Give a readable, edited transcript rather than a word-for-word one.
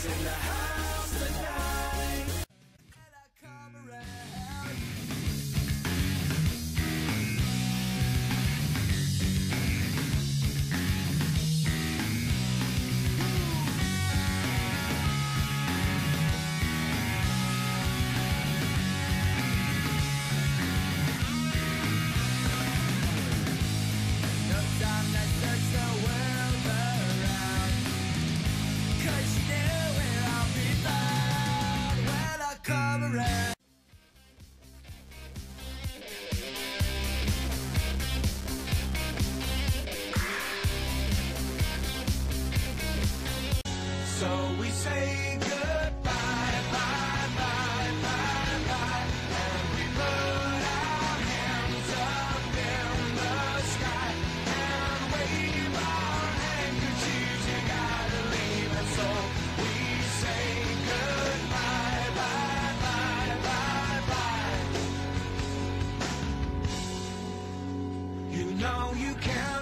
in the house tonight. And I come around. So we say goodbye, bye, bye, bye, bye, and we put our hands up in the sky and wave our handkerchiefs. You gotta leave, and so we say goodbye, bye, bye, bye, bye. You know you can't.